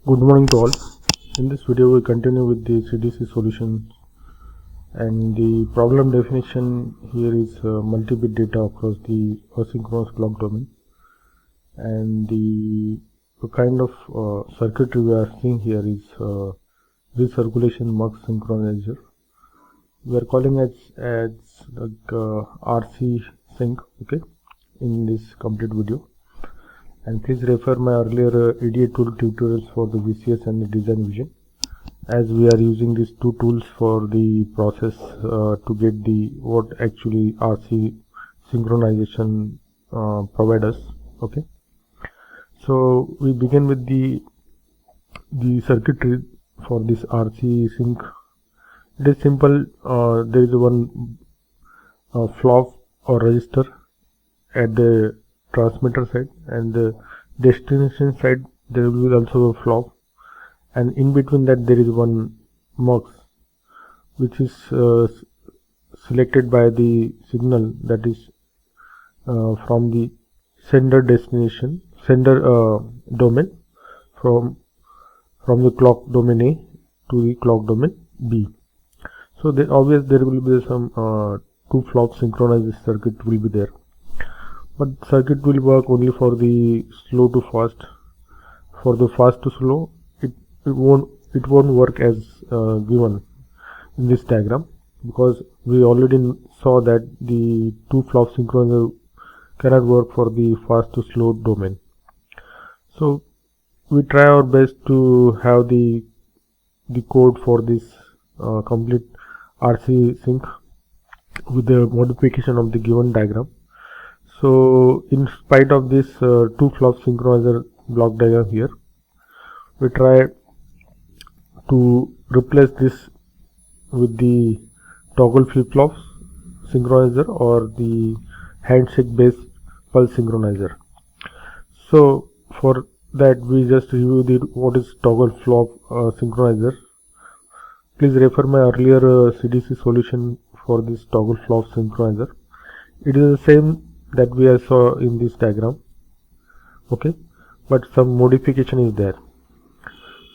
Good morning to all. In this video we continue with the CDC solution, and the problem definition here is multi-bit data across the asynchronous clock domain, and the kind of circuitry we are seeing here is Recirculation Mux Synchronization. We are calling it as like RC sync, okay, in this complete video. And please refer my earlier EDA tool tutorials for the VCS and the design vision, as we are using these two tools for the process to get the what actually RC synchronization provide us. Okay, so we begin with the circuitry for this RC sync. It is simple. There is one flop or register at the transmitter side, and the destination side there will be also a flop, and in between that there is one mux which is selected by the signal that is from the sender domain from the clock domain A to the clock domain B. So there will be some two flop synchronized circuit will be there. But circuit will work only for the slow to fast. For the fast to slow, it won't work as given in this diagram, because we already saw that the two flop synchronizer cannot work for the fast to slow domain. So we try our best to have the code for this complete RC sync with the modification of the given diagram. So in spite of this two flop synchronizer block diagram here, we try to replace this with the toggle flip-flops synchronizer or the handshake based pulse synchronizer. So for that we just review what is toggle flop synchronizer. Please refer my earlier CDC solution for this toggle flop synchronizer. It is the same that we saw in this diagram, okay, but some modification is there.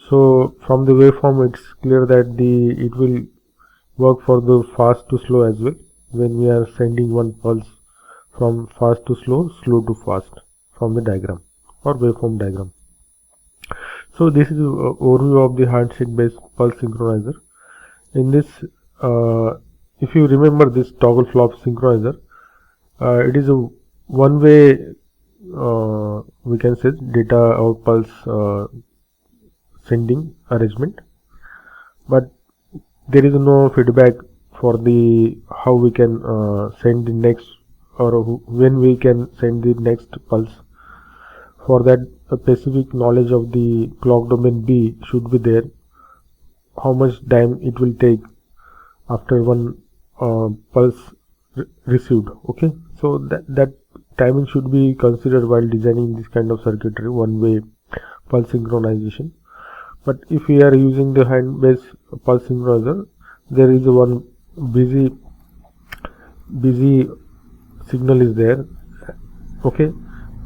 So from the waveform it's clear that it will work for the fast to slow as well, when we are sending one pulse from fast to slow, slow to fast from the diagram or waveform diagram. So this is an overview of the handshake based pulse synchronizer. In this, if you remember this toggle flop synchronizer, it is a one-way, we can say, data out pulse sending arrangement, but there is no feedback for the how we can send the next, or when we can send the next pulse. For that, a specific knowledge of the clock domain B should be there, how much time it will take after one pulse received. Okay, so that timing should be considered while designing this kind of circuitry, one-way pulse synchronization. But if we are using the hand-based pulse synchronizer, there is one busy signal is there. Okay,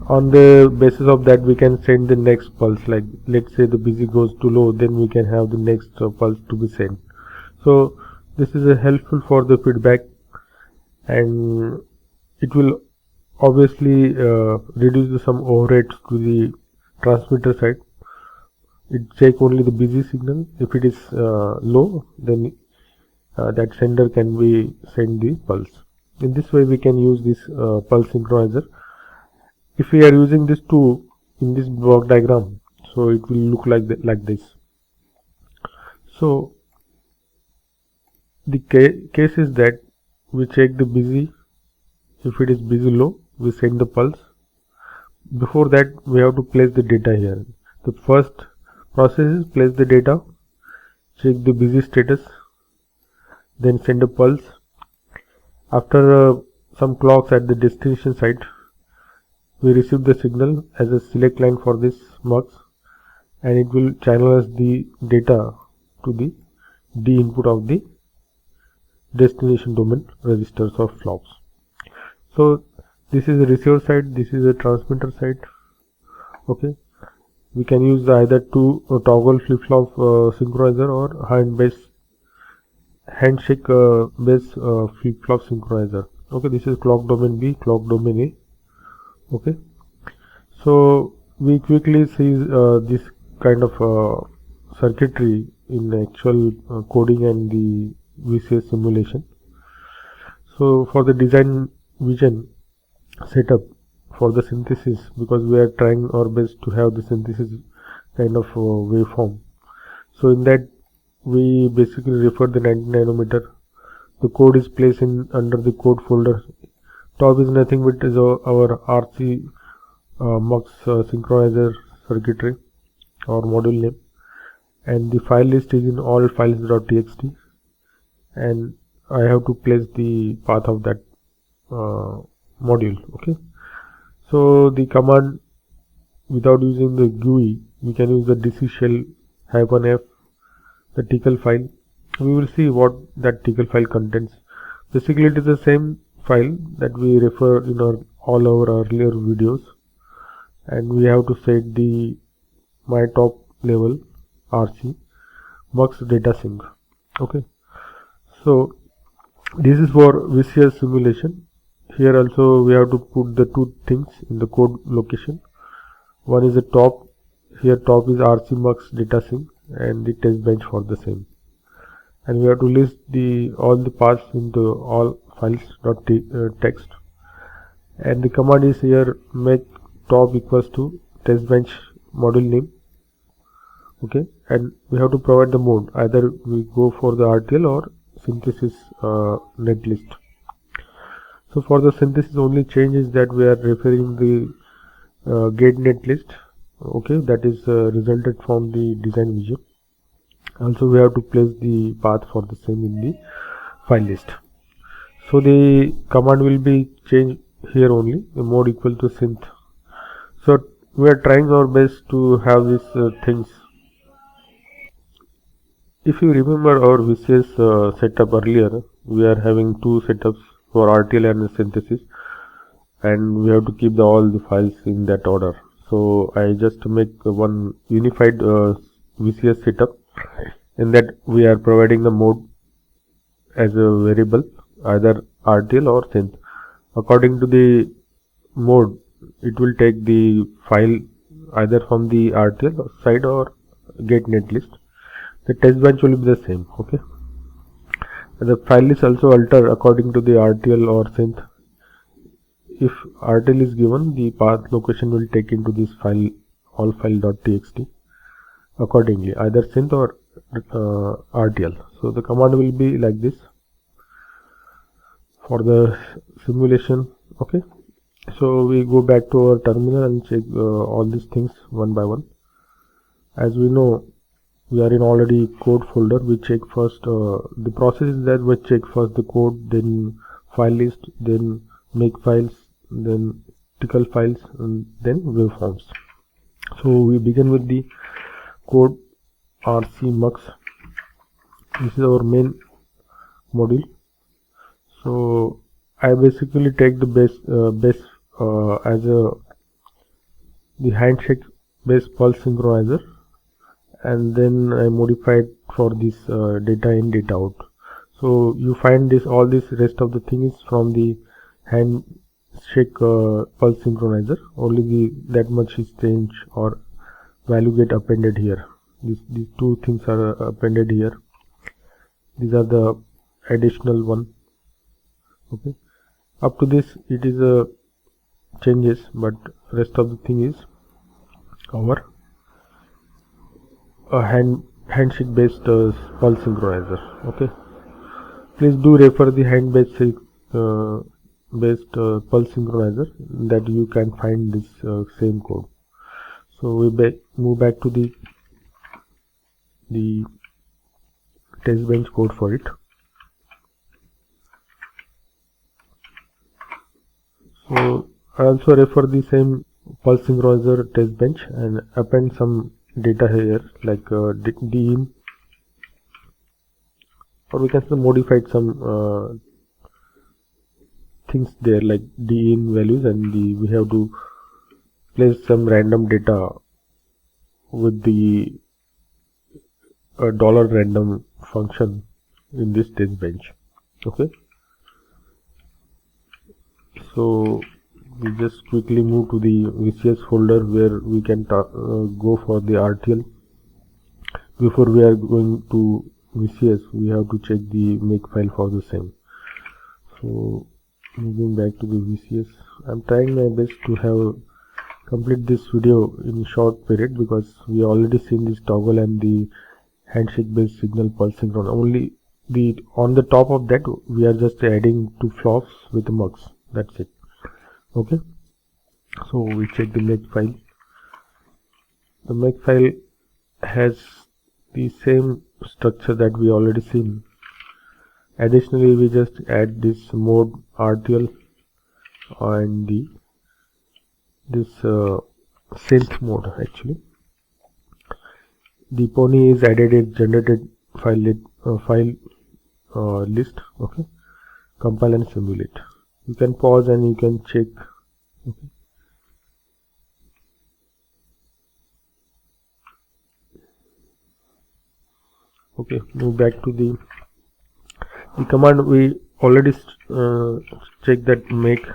on the basis of that we can send the next pulse. Like let's say the busy goes too low, then we can have the next pulse to be sent. So this is helpful for the feedback, and it will obviously reduce some overheads to the transmitter side. It take only the busy signal. If it is low, then that sender can be send the pulse. In this way we can use this pulse synchronizer. If we are using this two in this block diagram, so it will look like this. So the case is that we check the busy. If it is busy low, we send the pulse. Before that we have to place the data here. The first process is place the data, check the busy status, then send a pulse. After some clocks at the destination site, we receive the signal as a select line for this mux, and it will channel us the data to the D input of the destination domain registers or flops. So this is the receiver side, this is the transmitter side. Okay, we can use either two toggle flip-flop synchronizer or handshake based flip-flop synchronizer. Okay, this is clock domain B, clock domain A. Okay, so we quickly see this kind of circuitry in actual coding and the VCS simulation. So for the design vision setup for the synthesis, because we are trying our best to have the synthesis kind of waveform, so in that we basically refer the 90 nanometer. The code is placed in under the code folder. Top is nothing but is our RC Mux synchronizer circuitry or module name, and the file list is in all files.txt, and I have to place the path of that module. Okay, so the command, without using the GUI, we can use the DC shell -f, the TCL file. We will see what that TCL file contains. Basically it is the same file that we refer in all our earlier videos, and we have to set the my top level RC Mux data sync. Okay, so this is for VCS simulation. Here also we have to put the two things in the code location. One is the top. Here top is RC Mux data sync and the test bench for the same. And we have to list all the paths into all files.txt. And the command is here make top equals to test bench module name. Okay, and we have to provide the mode. Either we go for the RTL or synthesis netlist. So for the synthesis, only change is that we are referring the gate netlist. Okay, that is resulted from the design vision. Also we have to place the path for the same in the file list. So the command will be changed here only, the mode equal to synth. So we are trying our best to have these things. If you remember our VCS setup earlier, we are having two setups for RTL and synthesis, and we have to keep all the files in that order. So I just make one unified VCS setup, in that we are providing the mode as a variable, either RTL or synth. According to the mode, it will take the file either from the RTL side or gate netlist. The test bench will be the same. Okay, and the file is also altered according to the RTL or synth. If RTL is given, the path location will take into this file, all file.txt, accordingly, either synth or RTL. So the command will be like this for the simulation. Okay, so we go back to our terminal and check all these things one by one. As we know, we are in already code folder. We check first the process is that we check first the code, then file list, then make files, then TCL files, and then waveforms. So we begin with the code RC Mux. This is our main module. So I basically take the base as the handshake based pulse synchronizer, and then I modified for this data in, data out. So you find all this rest of the thing is from the handshake pulse synchronizer. Only that much is change or value get appended here. These two things are appended here. These are the additional one. Okay, up to this it is changes, but rest of the thing is our handshake based pulse synchronizer. Okay, please do refer the hand based pulse synchronizer, that you can find this same code. So we move back to the test bench code for it. So I also refer the same pulse synchronizer test bench and append some data here, like din, or we can say modified some things there, like din values, and we have to place some random data with the $random function in this test bench. Okay, so we just quickly move to the VCS folder where we can go for the RTL. Before we are going to VCS, we have to check the Makefile for the same. So moving back to the VCS, I'm trying my best to have complete this video in short period because we already seen this toggle and the handshake based signal pulse synchron. Only on the top of that we are just adding 2 flops with mux. That's it. Okay, so we check the Makefile. The Makefile has the same structure that we already seen. Additionally, we just add this mode RTL and this synth mode. Actually, the pony is added a generated file list. Okay, compile and simulate. You can pause and you can check. Okay. Okay, move back to the command. We already check that make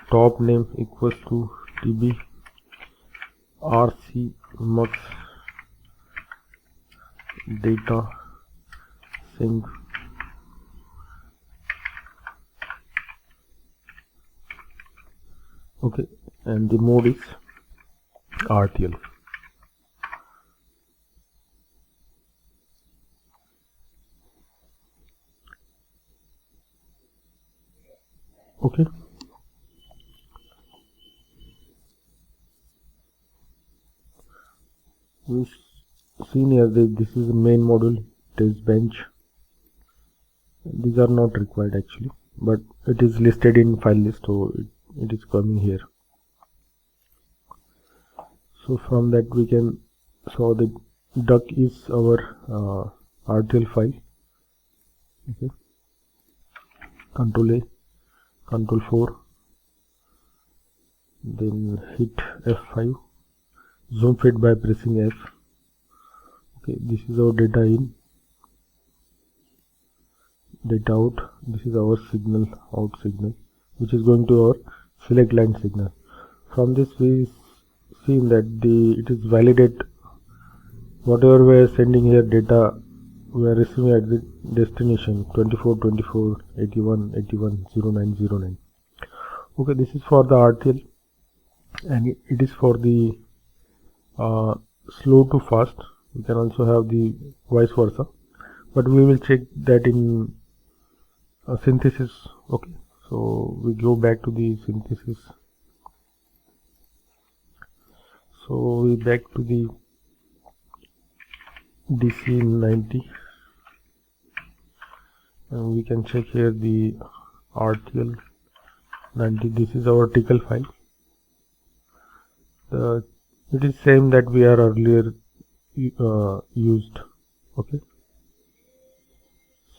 top name equals to tb rc mux data sync okay, and the mode is RTL. Okay, we've seen here that this is the main module test bench. These are not required actually, but it is listed in file list, so it is coming here. So from that we can saw the duck is our RTL file. Okay, Control A, Control 4, then hit F5, zoom fit by pressing F. Okay, this is our data in, data out. This is our signal out signal, which is going to our select line signal. From this we seen that it is validate whatever we are sending here data we are receiving at the destination 24 24 81 81 09 09. Okay, this is for the RTL and it is for the slow to fast. We can also have the vice versa, but we will check that in synthesis. Okay, so we go back to the synthesis. So we back to the DC90 and we can check here the RTL 90. This is our tickle file. It is same that we are earlier used. Okay,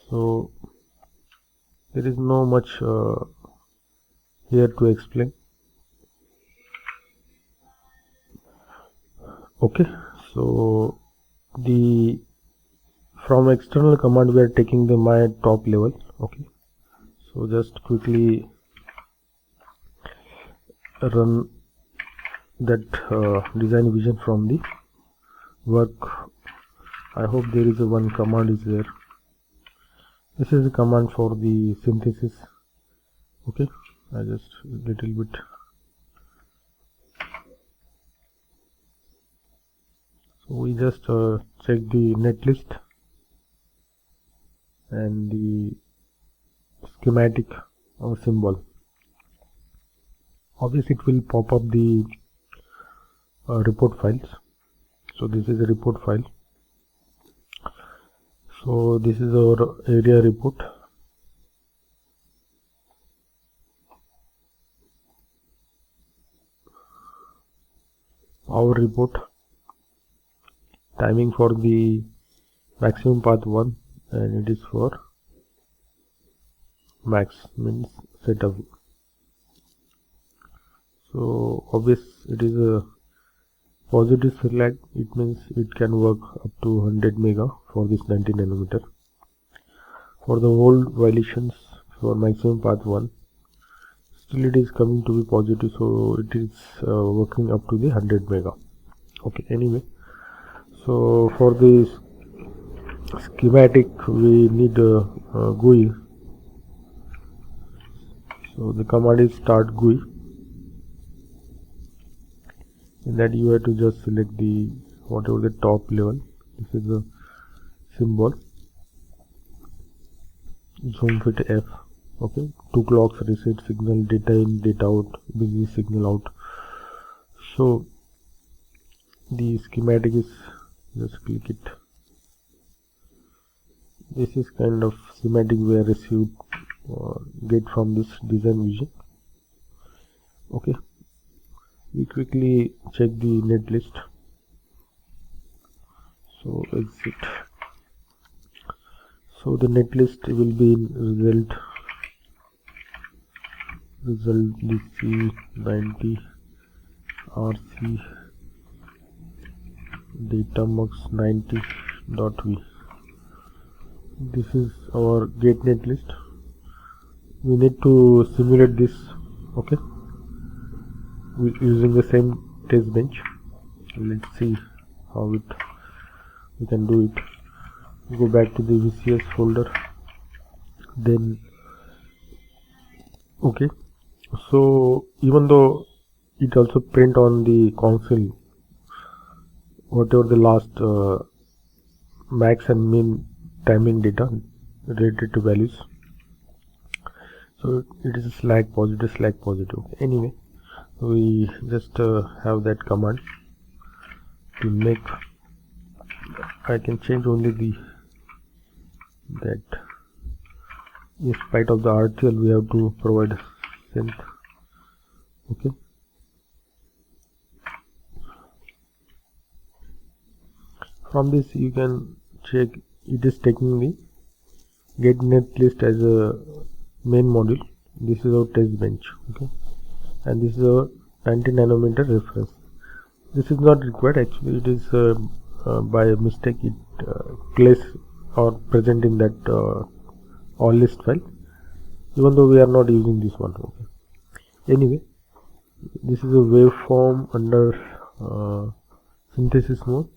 so there is no much here to explain. Okay, so from external command we are taking the my top level. Okay, so just quickly run that design vision from the work. I hope there is one command is there. This is a command for the synthesis. Okay, I just little bit. So we just check the netlist and the schematic or symbol. Obviously it will pop up the report files. So this is a report file. So this is our area report. Our report, timing for the maximum path 1 and it is for max means setup. So obvious it is a Positive slack, it means it can work up to 100 mega for this 90 nanometer. For the old violations for maximum path 1, still it is coming to be positive, so it is working up to the 100 mega. Okay, anyway, so for this schematic we need a GUI. So the command is start GUI. In that you have to just select the whatever the top level. This is the symbol. Zoom fit F. Okay, 2 clocks, reset signal, data in, data out, busy signal out. So the schematic is, just click it. This is kind of schematic we are received get from this design vision. Okay, we quickly check the net list. So exit. So the net list will be in result DC 90 RC data mux 90.v. This is our get net list. We need to simulate this, okay, using the same test bench. Let's see how we can do it. Go back to the VCS folder, then okay, so even though it also print on the console whatever the last max and min timing data related to values, so it is slack positive. Anyway, we just have that command to make. I can change only the that in spite of the RTL we have to provide synth. Okay, from this you can check it is taking the get net list as a main module. This is our test bench, okay, and this is our 90 nanometer reference. This is not required, actually it is by mistake it placed or present in that all list file, even though we are not using this one. Okay, anyway, this is a waveform under synthesis mode.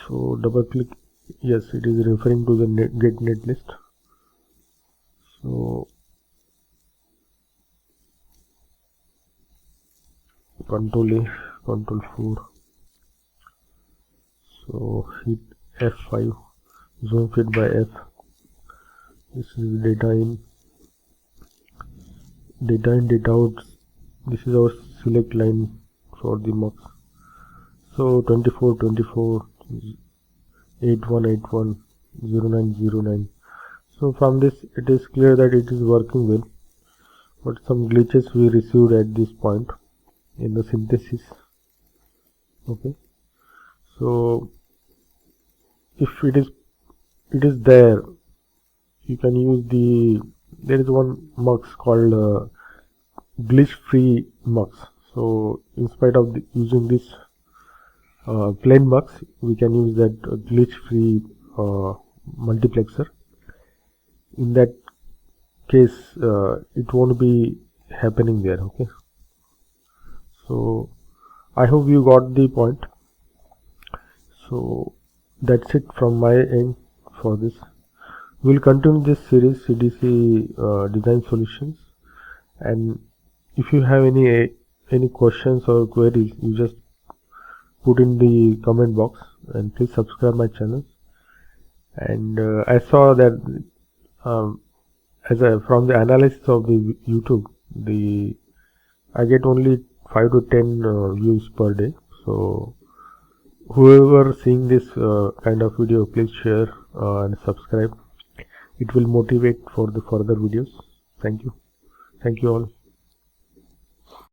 So double click, yes, it is referring to the get net list. So Control A, Control 4. So hit F5, zoom fit by F. This is data in, data out. This is our select line for the mux. So 24, 8181, 0909. So from this it is clear that it is working well, but some glitches we received at this point in the synthesis. Okay, so if it is there, you can use there is one mux called glitch free mux. So in spite of using this plain mux, we can use that glitch free multiplexer. In that case it won't be happening there. Okay, so I hope you got the point. So that's it from my end for this. We'll continue this series, CDC design solutions, and if you have any questions or queries, you just put in the comment box, and please subscribe my channel. And I saw that from the analysis of the YouTube, I get only 5 to 10 views per day. So whoever seeing this kind of video, please share and subscribe. It will motivate for the further videos. Thank you all.